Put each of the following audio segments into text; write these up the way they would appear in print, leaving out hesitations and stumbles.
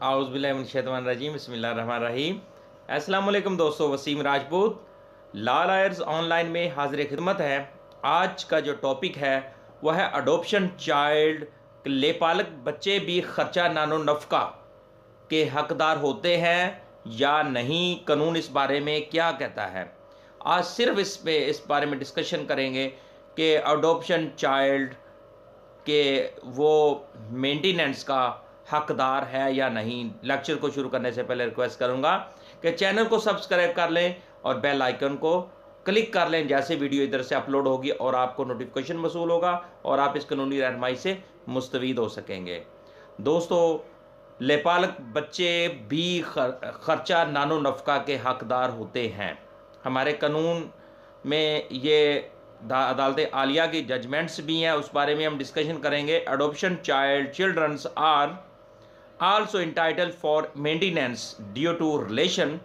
आउज़बिल्लाहिमिनश्शैतानिर्रजीम बिस्मिल्लाहिर्रहमानिर्रहीम। अस्सलाम वालेकुम दोस्तों, Wasim Rajput law lawyers online में हाजिर खिदमत है। आज का जो टॉपिक है वह है अडोप्शन चाइल्ड। लेपालक बच्चे भी खर्चा नानो नफ़का के हकदार होते हैं या नहीं, कानून इस बारे में क्या कहता है। आज सिर्फ इस बारे में डिस्कशन करेंगे कि अडोप्शन चाइल्ड कि वो मेंटेनेंस का हकदार है या नहीं। लेक्चर को शुरू करने से पहले रिक्वेस्ट करूंगा कि चैनल को सब्सक्राइब कर लें और बेल आइकन को क्लिक कर लें, जैसे वीडियो इधर से अपलोड होगी और आपको नोटिफिकेशन मसूल होगा और आप इस कानूनी रहनुमाई से मुस्तफ़ीद हो सकेंगे। दोस्तों, लेपालक बच्चे भी खर्चा नानो नफ़का के हकदार होते हैं। हमारे कानून में ये अदालत आलिया की जजमेंट्स भी हैं, उस बारे में हम डिस्कशन करेंगे। Adoption childrens are also entitle for maintenance due to relation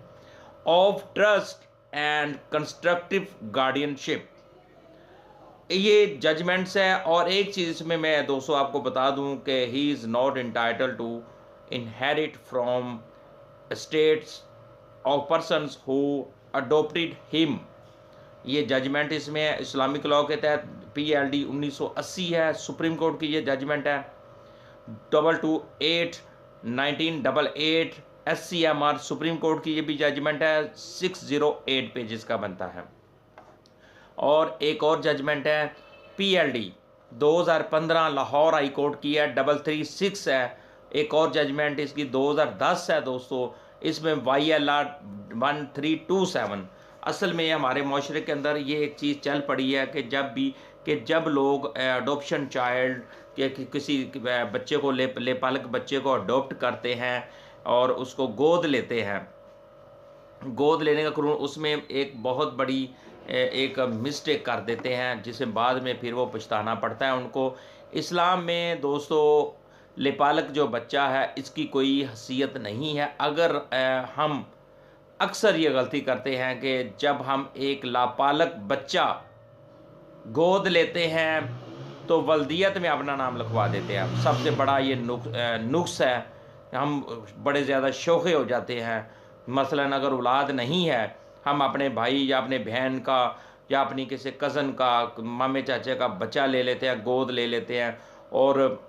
of trust and constructive guardianship. ये जजमेंट्स है। और एक चीज़ इसमें मैं दोस्तों आपको बता दूं कि he is not entitle to inherit from states of persons who adopted him. ये जजमेंट इसमें है इस्लामिक लॉ के तहत। PLD 1980 है, सुप्रीम कोर्ट की ये जजमेंट है। 228/1988 SCMR सुप्रीम कोर्ट की ये भी जजमेंट है, 608 पेजेस का बनता है। और एक और जजमेंट है PLD 2015 लाहौर हाई कोर्ट की है, 336 है। एक और जजमेंट इसकी 2010 है दोस्तों, इसमें YLR 1327। असल में हमारे माशरे के अंदर ये एक चीज़ चल पड़ी है कि जब लोग अडोप्शन चाइल्ड के किसी बच्चे को लेपालक बच्चे को अडोप्ट करते हैं और उसको गोद लेते हैं, गोद लेने का कानून उसमें एक बहुत बड़ी एक मिस्टेक कर देते हैं, जिसे बाद में फिर वो पछताना पड़ता है उनको। इस्लाम में दोस्तों लेपालक जो बच्चा है इसकी कोई हैसियत नहीं है। अगर हम अक्सर ये गलती करते हैं कि जब हम एक लापालक बच्चा गोद लेते हैं तो वल्दियत में अपना नाम लिखवा देते हैं। सबसे बड़ा ये नुक्स है। हम बड़े ज़्यादा शौक़े हो जाते हैं। मसलन अगर औलाद नहीं है, हम अपने भाई या अपने बहन का या अपनी किसी कज़न का, मामे चाचे का बच्चा ले लेते हैं, गोद ले लेते हैं और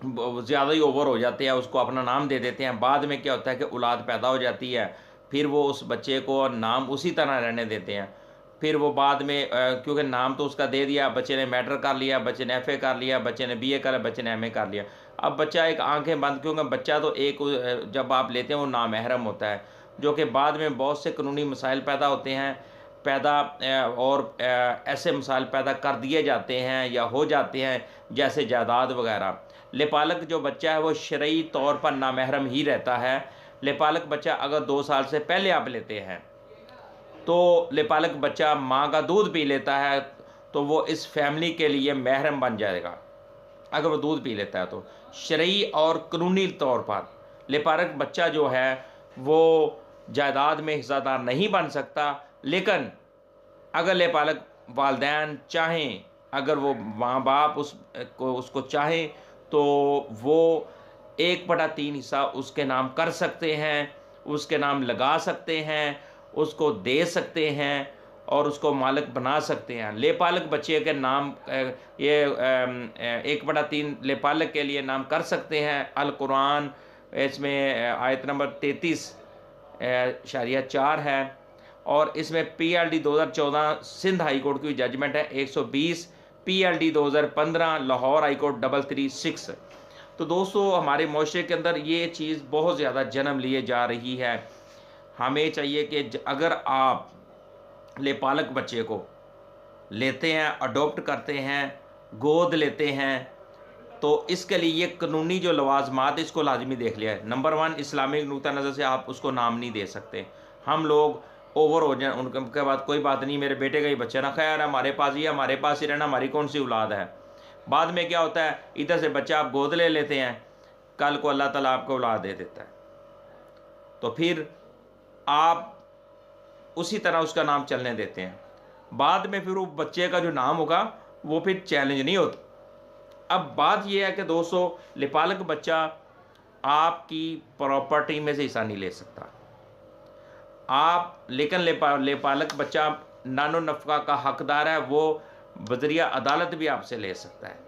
ज़्यादा ही ओवर हो जाते हैं, उसको अपना नाम दे देते हैं। बाद में क्या होता है कि औलाद पैदा हो जाती है, फिर वो उस बच्चे को नाम उसी तरह रहने देते हैं। फिर वो बाद में क्योंकि नाम तो उसका दे दिया, बच्चे ने मैट्रिक कर लिया, बच्चे ने FA कर लिया, बच्चे ने BA कर लिया, बच्चे ने MA कर लिया। अब बच्चा एक आंखें बंद, क्योंकि बच्चा तो एक जब आप लेते हैं वो नामहरम होता है, जो कि बाद में बहुत से कानूनी मसाइल पैदा होते हैं और ऐसे मसाइल पैदा कर दिए जाते हैं या हो जाते हैं, जैसे जायदाद वगैरह। लेपालक जो बच्चा है वो शरई तौर पर नामहरम ही रहता है। लेपालक बच्चा अगर 2 साल से पहले आप लेते हैं तो लेपालक बच्चा माँ का दूध पी लेता है तो वो इस फैमिली के लिए महरम बन जाएगा। अगर वो दूध पी लेता है तो शरई और कानूनी तौर पर लेपालक बच्चा जो है वो जायदाद में हिस्सेदार नहीं बन सकता। लेकिन अगर लेपालक वालिदैन चाहें, अगर वो माँ बाप उसको चाहें तो वो 1/3 हिस्सा उसके नाम कर सकते हैं, उसके नाम लगा सकते हैं, उसको दे सकते हैं और उसको मालिक बना सकते हैं। लेपालक बच्चे के नाम ये 1/3 लेपालक के लिए नाम कर सकते हैं। अल कुरान इसमें आयत नंबर 33/4 है। और इसमें PLD 2014 सिंध हाई कोर्ट की जजमेंट है 120, PLD 2015 लाहौर हाई कोर्ट 336। तो दोस्तों हमारे माशरे के अंदर ये चीज़ बहुत ज़्यादा जन्म लिए जा रही है। हमें चाहिए कि अगर आप लेपालक बच्चे को लेते हैं, अडोप्ट करते हैं, गोद लेते हैं, तो इसके लिए ये कानूनी जो लवाजमात इसको लाजमी देख लिया है। नंबर 1, इस्लामिक नुक्ता नज़र से आप उसको नाम नहीं दे सकते। हम लोग ओवर हो जाए उनके बाद कोई बात नहीं, मेरे बेटे का ही बच्चा ना, खैर हमारे पास ही, हमारे पास ही रहना, हमारी कौन सी औलाद है। बाद में क्या होता है, इधर से बच्चा आप गोद ले लेते हैं, कल को अल्लाह ताला आपको औलाद दे देता है, तो फिर आप उसी तरह उसका नाम चलने देते हैं। बाद में फिर वो बच्चे का जो नाम होगा वो फिर चैलेंज नहीं होता। अब बात यह है कि दोस्तों लेपालक बच्चा आपकी प्रॉपर्टी में से हिस्सा नहीं ले सकता। आप लेकिन लेपालक बच्चा नानो नफ़का का हकदार है, वो बजरिया अदालत भी आपसे ले सकता है।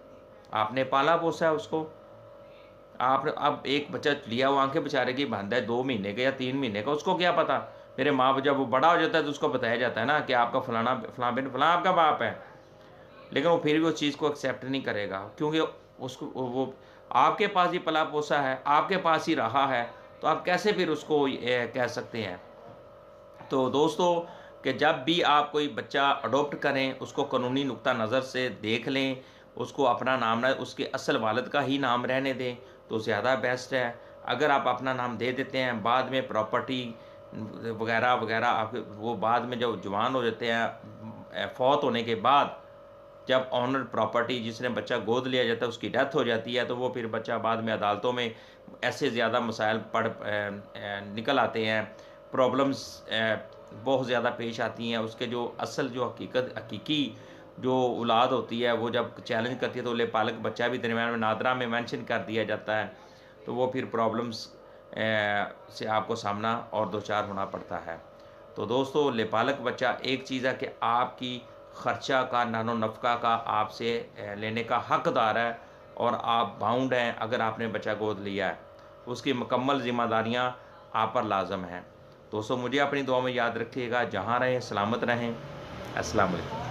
आपने पाला पोसा है उसको, आपने अब एक बच्चा लिया हुआ आंखें बेचारे की बंद है 2 महीने का या 3 महीने का, उसको क्या पता। मेरे माँ जब वो बड़ा हो जाता है तो उसको बताया जाता है ना कि आपका फलाना फलां बिन फलां आपका बाप है, लेकिन वो फिर भी उस चीज़ को एक्सेप्ट नहीं करेगा, क्योंकि उसको वो आपके पास ही पला पोसा है, आपके पास ही रहा है, तो आप कैसे फिर उसको कह सकते हैं। तो दोस्तों, कि जब भी आप कोई बच्चा अडॉप्ट करें, उसको कानूनी नुक्ता नज़र से देख लें, उसको अपना नाम ना उसके असल वालिद का ही नाम रहने दें तो ज़्यादा बेस्ट है। अगर आप अपना नाम दे देते हैं, बाद में प्रॉपर्टी वगैरह वगैरह आप वो बाद में जब जवान हो जाते हैं, फौत होने के बाद, जब ऑनर प्रॉपर्टी जिसने बच्चा गोद लिया जाता है उसकी डेथ हो जाती है, तो वो फिर बच्चा बाद में अदालतों में ऐसे ज़्यादा मसाइल निकल आते हैं, प्रॉब्लम्स बहुत ज़्यादा पेश आती हैं। उसके जो असल जो हकीकी जो औलाद होती है, वो जब चैलेंज करती है तो लेपालक बच्चा भी दरमियान में नादरा में मेंशन कर दिया जाता है, तो वो फिर प्रॉब्लम्स से आपको सामना और दो चार होना पड़ता है। तो दोस्तों, लेपालक बच्चा एक चीज़ है कि आपकी ख़र्चा का नानो नफ़का का आपसे लेने का हकदार है, और आप बाउंड हैं। अगर आपने बच्चा गोद लिया है, उसकी मुकम्मल ज़िम्मेदारियाँ आप पर लाजम हैं। दोस्तों, मुझे अपनी दुआ में याद रखिएगा। जहाँ रहें सलामत रहें। अस्सलाम वालेकुम।